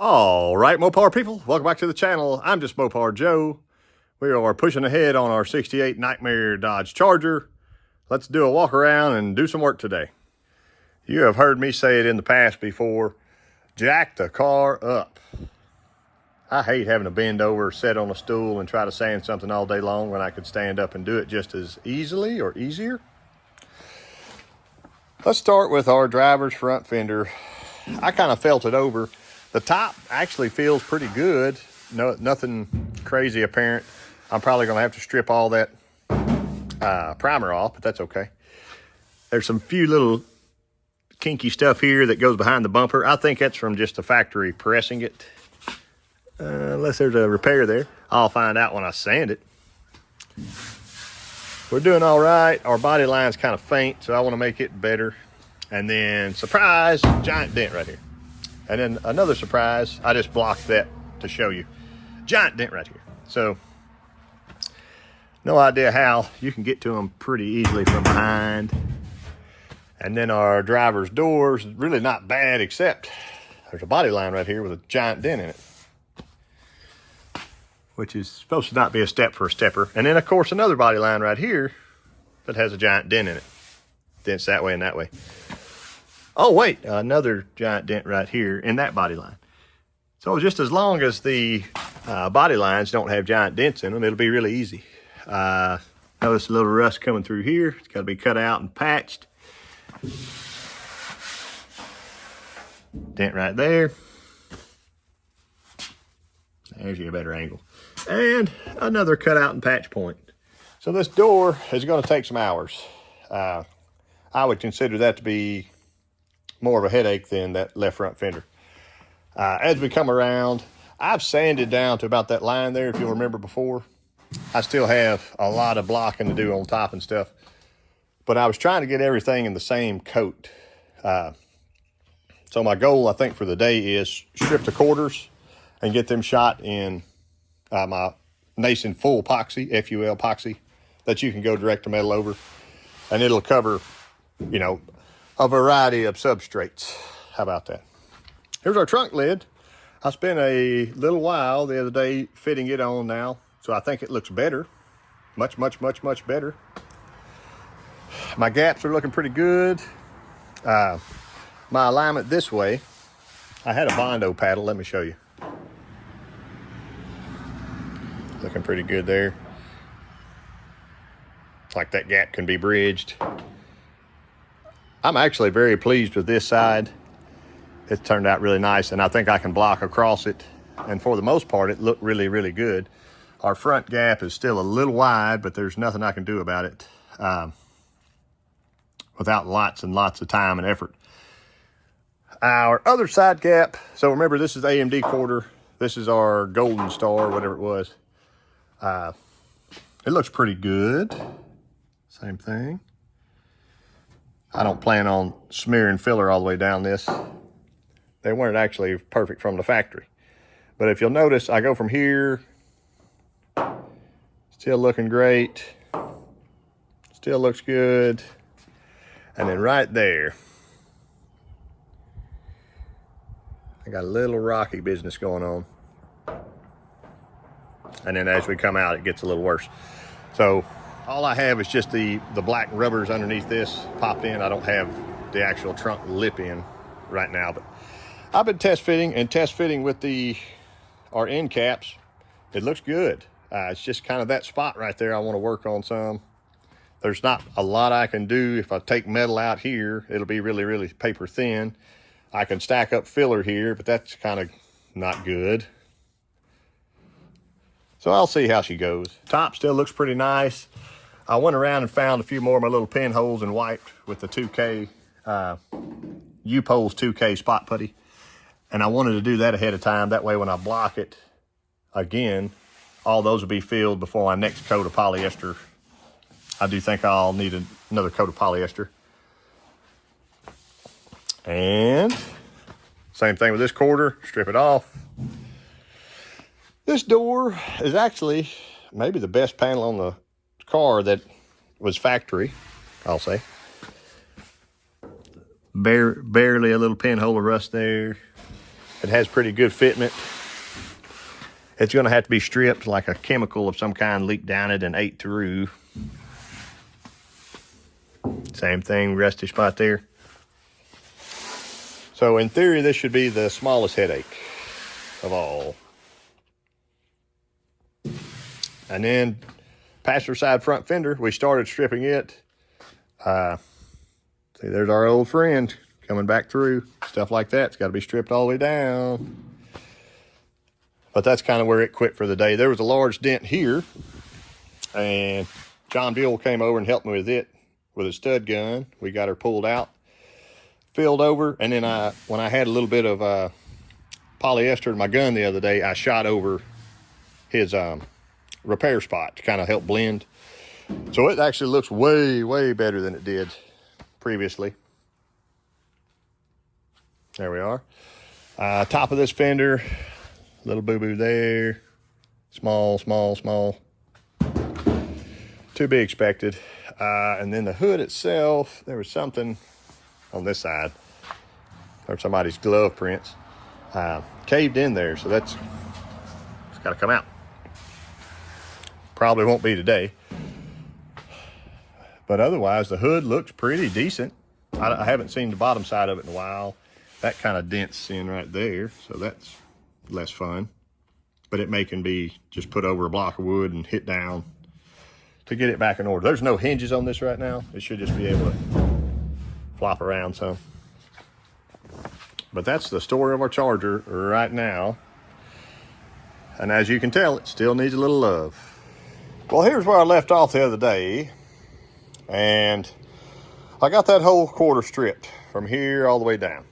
All right, Mopar people, welcome back to the channel. I'm just Mopar Joe. We are pushing ahead on our 68 Nightmare Dodge Charger. Let's do a walk around and do some work today. You have heard me say it in the past before, jack the car up. I hate having to bend over, sit on a stool, and try to sand something all day long when I could stand up and do it just as easily or easier. Let's start with our driver's front fender. I kind of felt it over. The top actually feels pretty good. No, nothing crazy apparent. I'm probably gonna have to strip all that primer off, but that's okay. There's some few little kinky stuff here that goes behind the bumper. I think that's from just the factory pressing it. Unless there's a repair there. I'll find out when I sand it. We're doing all right. Our body line's kind of faint, so I want to make it better. And then, surprise, giant dent right here. And then another surprise, I just blocked that to show you. Giant dent right here. So, no idea how. You can get to them pretty easily from behind. And then our driver's door's really not bad, except there's a body line right here with a giant dent in it, which is supposed to not be a step for a stepper. And then, of course, another body line right here that has a giant dent in it. Dents that way and that way. Oh, wait, another giant dent right here in that body line. So just as long as the body lines don't have giant dents in them, it'll be really easy. Notice a little rust coming through here. It's got to be cut out and patched. Dent right there. There's your better angle. And another cut out and patch point. So this door is going to take some hours. I would consider that to be more of a headache than that left front fender. As we come around, I've sanded down to about that line there, if you'll remember before. I still have a lot of blocking to do on top and stuff, but I was trying to get everything in the same coat. So my goal, I think, for the day is strip the quarters and get them shot in my Nason full epoxy, FUL epoxy, that you can go direct to metal over, and it'll cover, you know, a variety of substrates. How about that? Here's our trunk lid. I spent a little while the other day fitting it on now, so I think it looks better. Much, much, much, much better. My gaps are looking pretty good. My alignment this way, I had a Bondo paddle. Let me show you. Looking pretty good there. Like that gap can be bridged. I'm actually very pleased with this side. It's turned out really nice, and I think I can block across it. And for the most part, it looked really, really good. Our front gap is still a little wide, but there's nothing I can do about it without lots and lots of time and effort. Our other side gap, so remember, this is AMD quarter. This is our Golden Star, whatever it was. It looks pretty good. Same thing. I don't plan on smearing filler all the way down this. They weren't actually perfect from the factory. But if you'll notice, I go from here, still looking great, still looks good, and then right there, I got a little rocky business going on. And then as we come out, it gets a little worse. So all I have is just the black rubbers underneath this popped in. I don't have the actual trunk lip in right now, but I've been test fitting with our end caps. It looks good. It's just kind of that spot right there I want to work on some. There's not a lot I can do. If I take metal out here, it'll be really, really paper thin. I can stack up filler here, but that's kind of not good. So I'll see how she goes. Top still looks pretty nice. I went around and found a few more of my little pinholes and wiped with the 2K, U-Poles 2K spot putty. And I wanted to do that ahead of time. That way when I block it again, all those will be filled before my next coat of polyester. I do think I'll need another coat of polyester. And same thing with this quarter, strip it off. This door is actually maybe the best panel on the car that was factory, I'll say. Barely a little pinhole of rust there. It has pretty good fitment. It's going to have to be stripped, like a chemical of some kind leaked down it and ate through. Same thing, rusty spot there. So in theory, this should be the smallest headache of all. And then passenger side front fender, we started stripping it. See, there's our old friend coming back through. Stuff like that's got to be stripped all the way down. But that's kind of where it quit for the day. There was a large dent here, and John Buell came over and helped me with it with a stud gun. We got her pulled out, filled over, and then when I had a little bit of polyester in my gun the other day, I shot over his repair spot to kind of help blend. So it actually looks way, way better than it did previously. There we are. Top of this fender, little boo-boo there. Small, small, small. To be expected. And then the hood itself, there was something on this side, or somebody's glove prints, caved in there. So it's got to come out. Probably won't be today. But otherwise, the hood looks pretty decent. I haven't seen the bottom side of it in a while. That kind of dents in right there, so that's less fun. But it can be just put over a block of wood and hit down to get it back in order. There's no hinges on this right now. It should just be able to flop around some. But that's the story of our Charger right now. And as you can tell, it still needs a little love. Well, here's where I left off the other day. And I got that whole quarter stripped from here all the way down.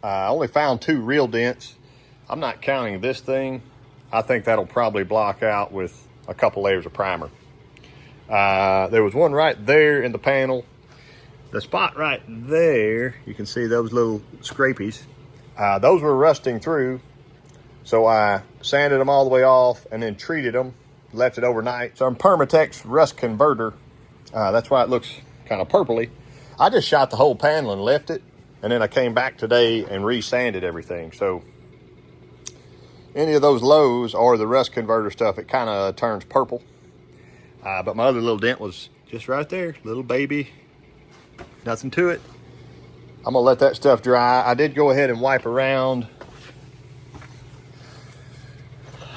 I only found 2 real dents. I'm not counting this thing. I think that'll probably block out with a couple layers of primer. There was one right there in the panel. The spot right there, you can see those little scrapies. Those were rusting through. So I sanded them all the way off and then treated them, left it overnight. Some Permatex rust converter. That's why it looks kind of purpley. I just shot the whole panel and left it. And then I came back today and re-sanded everything. So any of those lows or the rust converter stuff, it kind of turns purple. But my other little dent was just right there, little baby, nothing to it. I'm gonna let that stuff dry. I did go ahead and wipe around.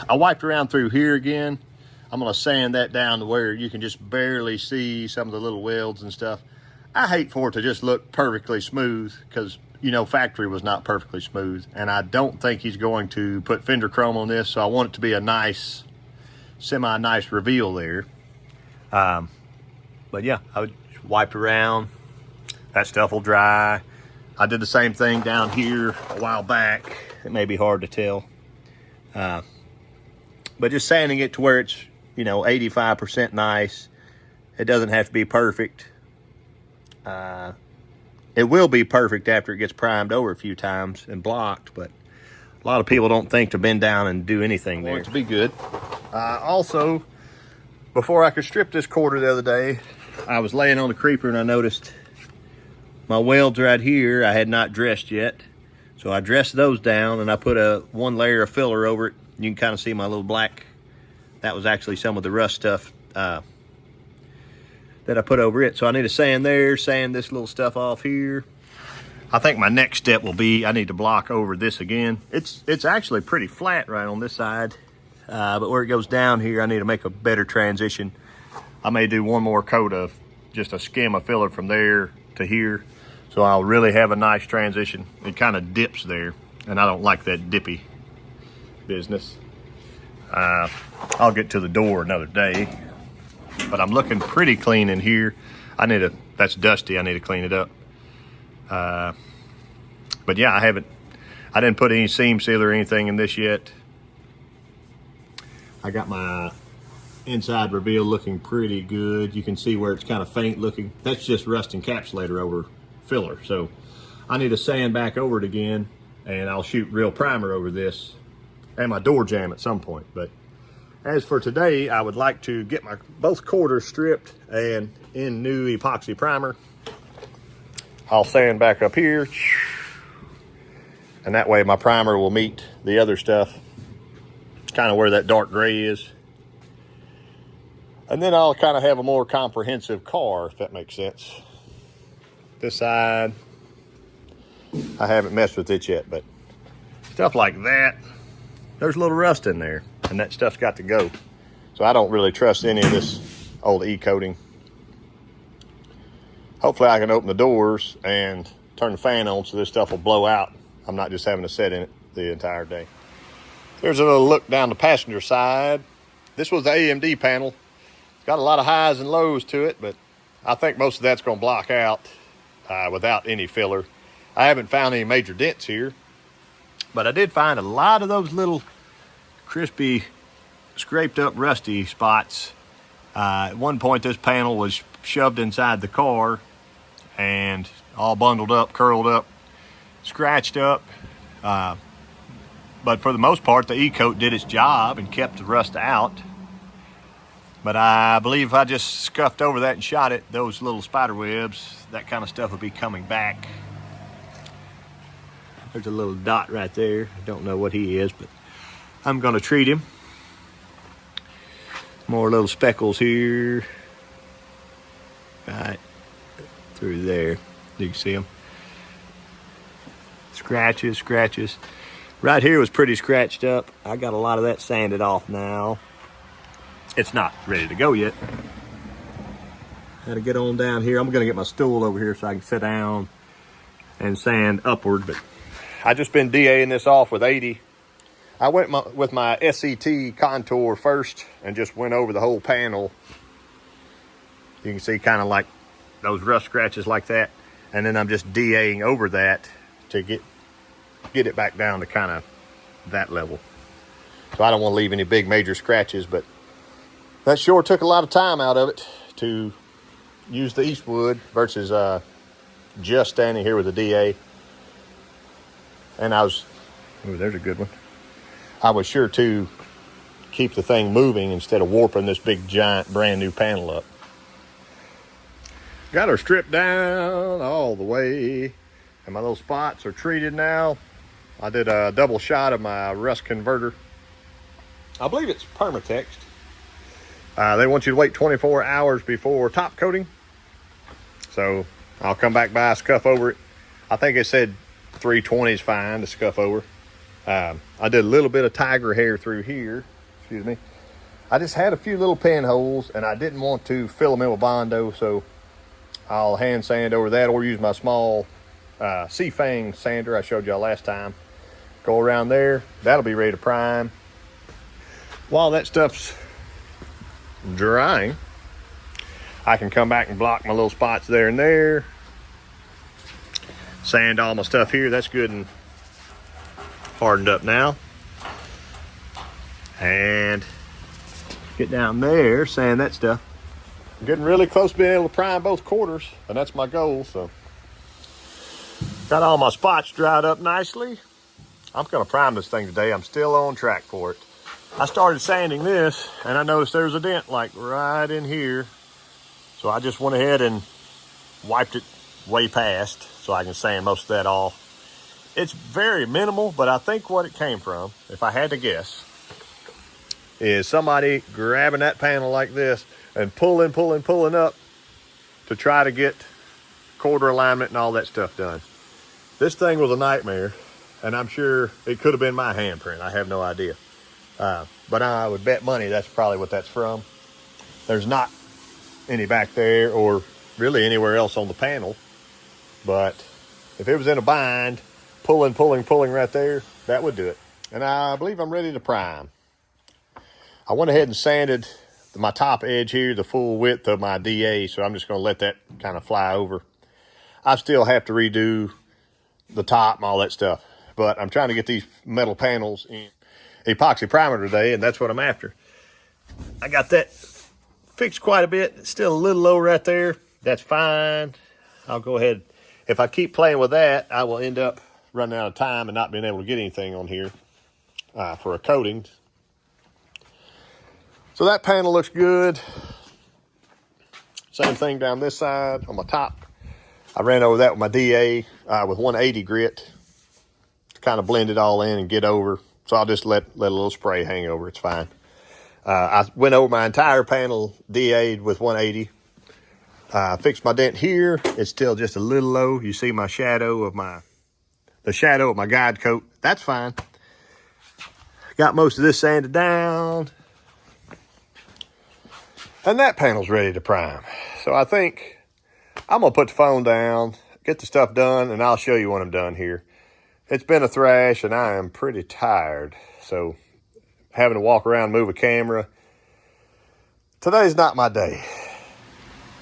I wiped around through here again. I'm gonna sand that down to where you can just barely see some of the little welds and stuff. I hate for it to just look perfectly smooth because, you know, factory was not perfectly smooth. And I don't think he's going to put Fender chrome on this. So I want it to be a nice, semi-nice reveal there. But yeah, I would wipe around. That stuff will dry. I did the same thing down here a while back. It may be hard to tell. But just sanding it to where it's, you know, 85% nice. It doesn't have to be perfect. It will be perfect after it gets primed over a few times and blocked, but a lot of people don't think to bend down and do anything there. I want it to be good. Also, before I could strip this quarter the other day, I was laying on the creeper and I noticed my welds right here I had not dressed yet. So I dressed those down and I put one layer of filler over it. You can kind of see my little black. That was actually some of the rust stuff that I put over it. So I need to sand there, sand this little stuff off here. I think my next step will be I need to block over this again. It's actually pretty flat right on this side, but where it goes down here, I need to make a better transition. I may do one more coat of just a skim of filler from there to here, so I'll really have a nice transition. It kind of dips there, and I don't like that dippy business. I'll get to the door another day. But I'm looking pretty clean in here. That's dusty, I need to clean it up. But yeah, I didn't put any seam sealer or anything in this yet. I got my inside reveal looking pretty good. You can see where it's kind of faint looking. That's just rust encapsulator over filler. So I need to sand back over it again, and I'll shoot real primer over this and my door jamb at some point. But as for today, I would like to get my both quarters stripped and in new epoxy primer. I'll sand back up here, And that way my primer will meet the other stuff, kind of where that dark gray is. And then I'll kind of have a more comprehensive car, if that makes sense. This side, I haven't messed with it yet, but stuff like that, there's a little rust in there, and that stuff's got to go. So I don't really trust any of this old E-coating. Hopefully I can open the doors and turn the fan on so this stuff will blow out. I'm not just having to sit in it the entire day. Here's a little look down the passenger side. This was the AMD panel. It's got a lot of highs and lows to it, but I think most of that's going to block out without any filler. I haven't found any major dents here, but I did find a lot of those little crispy, scraped up rusty spots. At one point this panel was shoved inside the car and all bundled up, curled up, scratched up. But for the most part, the E-coat did its job and kept the rust out. But I believe if I just scuffed over that and shot it, those little spider webs, that kind of stuff would be coming back. There's a little dot right there. I don't know what he is, but I'm gonna treat him. More little speckles here. Right through there. You can see them. Scratches, scratches. Right here was pretty scratched up. I got a lot of that sanded off now. It's not ready to go yet. Got to get on down here. I'm gonna get my stool over here so I can sit down and sand upward, but I just been DAing this off with 80. I went with my SCT contour first and just went over the whole panel. You can see kind of like those rust scratches like that. And then I'm just DAing over that to get it back down to kind of that level. So I don't want to leave any big major scratches, but that sure took a lot of time out of it to use the Eastwood versus just standing here with the DA. And I was, ooh, there's a good one. I was sure to keep the thing moving instead of warping this big giant brand new panel up. Got her stripped down all the way, and my little spots are treated now. I did a double shot of my rust converter. I believe it's Permatext. They want you to wait 24 hours before top coating. So I'll come back by, scuff over it. I think it said 320 is fine to scuff over. I did a little bit of tiger hair through here. Excuse me. I just had a few little pinholes and I didn't want to fill them in with Bondo, so I'll hand sand over that or use my small C-Fang sander I showed y'all last time. Go around there. That'll be ready to prime. While that stuff's drying, I can come back and block my little spots there and there. Sand all my stuff here. That's good and hardened up now. And get down there, sand that stuff. I'm getting really close to being able to prime both quarters, and that's my goal. So got all my spots dried up nicely. I'm gonna prime this thing today. I'm still on track for it. I started sanding this and I noticed there's a dent like right in here. So I just went ahead and wiped it way past so I can sand most of that off. It's very minimal, but I think what it came from, if I had to guess, is somebody grabbing that panel like this and pulling up to try to get quarter alignment and all that stuff done. This thing was a nightmare, and I'm sure it could have been my handprint. I have no idea. But I would bet money that's probably what that's from. There's not any back there or really anywhere else on the panel. But if it was in a bind, pulling right there, that would do it. And I believe I'm ready to prime. I went ahead and sanded my top edge here, the full width of my DA, so I'm just going to let that kind of fly over. I still have to redo the top and all that stuff, but I'm trying to get these metal panels in epoxy primer today, and that's what I'm after. I got that fixed quite a bit. It's still a little low right there. That's fine. I'll go ahead. If I keep playing with that, I will end up running out of time and not being able to get anything on here for a coating. So that panel looks good. Same thing down this side on my top. I ran over that with my DA with 180 grit. kind of blend it all in and get over. So I'll just let a little spray hang over. It's fine. I went over my entire panel, DA'd with 180. Fixed my dent here. It's still just a little low. You see my shadow of the shadow of my guide coat. That's fine. Got most of this sanded down. And that panel's ready to prime. So I think I'm gonna put the phone down, get the stuff done, and I'll show you when I'm done here. It's been a thrash and I am pretty tired. So having to walk around, move a camera. Today's not my day.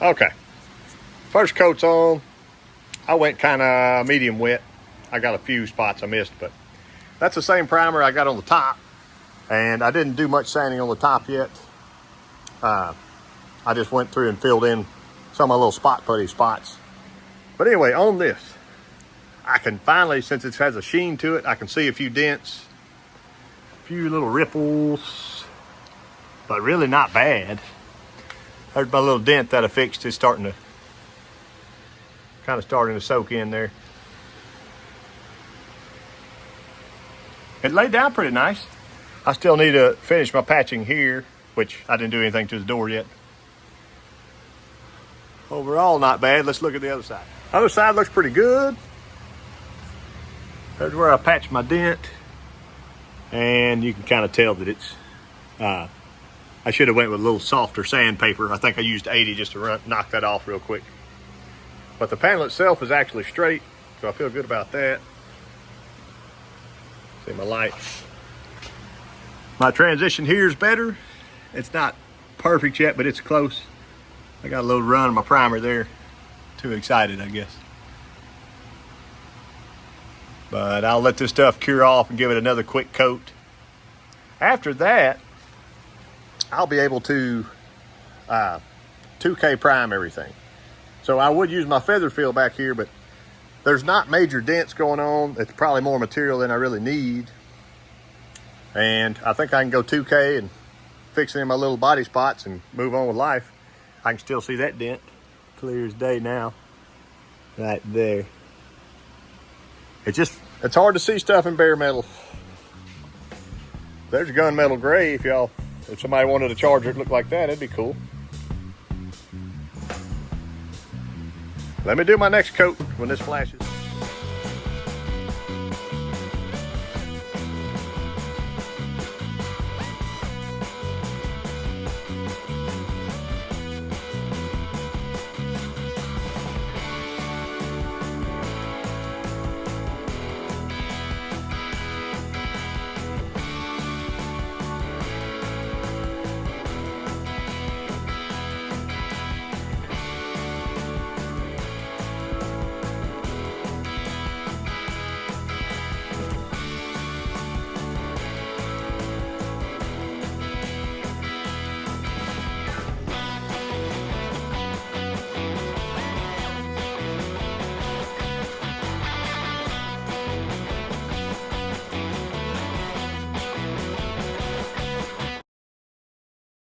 Okay, first coat's on. I went kind of medium wet. I got a few spots I missed, but that's the same primer I got on the top. And I didn't do much sanding on the top yet. I just went through and filled in some of my little spot putty spots. But anyway, on this, I can finally, since it has a sheen to it, I can see a few dents, a few little ripples, but really not bad. There's my little dent that I fixed. It's starting to, kind of starting to soak in there. It laid down pretty nice. I still need to finish my patching here, which I didn't do anything to the door yet. Overall, not bad. Let's look at the other side. Other side looks pretty good. There's where I patched my dent. And you can kind of tell that it's, I should have went with a little softer sandpaper. I think I used 80 just to knock that off real quick. But the panel itself is actually straight, so I feel good about that. See my lights. My transition here is better. It's not perfect yet, but it's close. I got a little run of my primer there. Too excited, I guess. But I'll let this stuff cure off and give it another quick coat. After that, I'll be able to 2K prime everything. So I would use my feather fill back here, but there's not major dents going on. It's probably more material than I really need. And I think I can go 2K and fix in my little body spots and move on with life. I can still see that dent clear as day now, right there. It's hard to see stuff in bare metal. There's a gunmetal gray. If somebody wanted a charger that looked like that, that'd be cool. Let me do my next coat when this flashes.